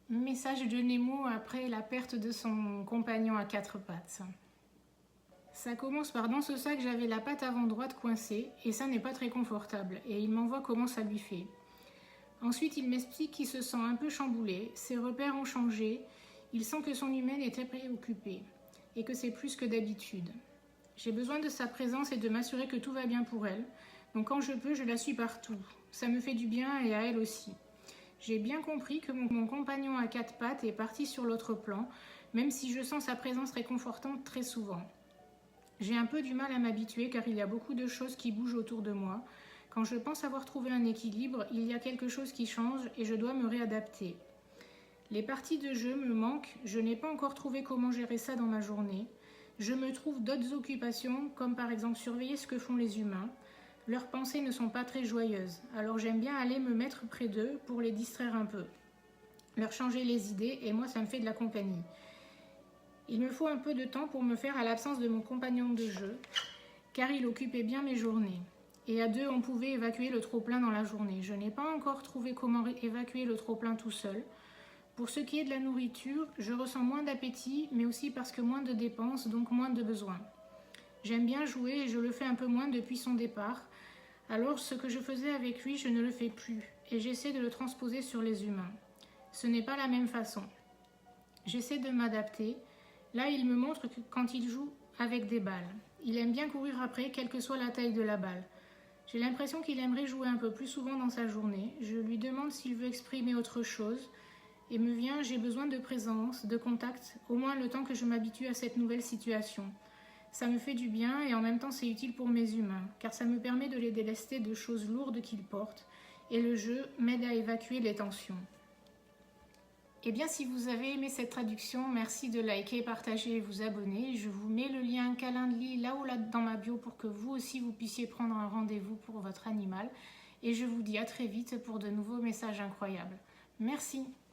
Message de Nemo après la perte de son compagnon à quatre pattes. Ça commence par dans ce sac j'avais la patte avant droite coincée et ça n'est pas très confortable et il m'envoie comment ça lui fait. Ensuite il m'explique qu'il se sent un peu chamboulé, ses repères ont changé, il sent que son humaine est très préoccupée et que c'est plus que d'habitude. J'ai besoin de sa présence et de m'assurer que tout va bien pour elle, donc quand je peux je la suis partout. Ça me fait du bien et à elle aussi. J'ai bien compris que mon compagnon à quatre pattes est parti sur l'autre plan, même si je sens sa présence réconfortante très souvent. J'ai un peu du mal à m'habituer car il y a beaucoup de choses qui bougent autour de moi. Quand je pense avoir trouvé un équilibre, il y a quelque chose qui change et je dois me réadapter. Les parties de jeu me manquent, je n'ai pas encore trouvé comment gérer ça dans ma journée. Je me trouve d'autres occupations, comme par exemple surveiller ce que font les humains. Leurs pensées ne sont pas très joyeuses, alors j'aime bien aller me mettre près d'eux pour les distraire un peu, leur changer les idées et moi ça me fait de la compagnie. Il me faut un peu de temps pour me faire à l'absence de mon compagnon de jeu, car il occupait bien mes journées. Et à deux, on pouvait évacuer le trop-plein dans la journée. Je n'ai pas encore trouvé comment évacuer le trop-plein tout seul. Pour ce qui est de la nourriture, je ressens moins d'appétit, mais aussi parce que moins de dépenses, donc moins de besoins. J'aime bien jouer et je le fais un peu moins depuis son départ. Alors ce que je faisais avec lui, je ne le fais plus, et j'essaie de le transposer sur les humains. Ce n'est pas la même façon. J'essaie de m'adapter. Là, il me montre que quand il joue avec des balles, il aime bien courir après, quelle que soit la taille de la balle. J'ai l'impression qu'il aimerait jouer un peu plus souvent dans sa journée. Je lui demande s'il veut exprimer autre chose, et me vient, j'ai besoin de présence, de contact, au moins le temps que je m'habitue à cette nouvelle situation. Ça me fait du bien et en même temps c'est utile pour mes humains, car ça me permet de les délester de choses lourdes qu'ils portent, et le jeu m'aide à évacuer les tensions. Eh bien, si vous avez aimé cette traduction, merci de liker, partager et vous abonner. Je vous mets le lien Calendly là ou là dans ma bio pour que vous aussi vous puissiez prendre un rendez-vous pour votre animal. Et je vous dis à très vite pour de nouveaux messages incroyables. Merci.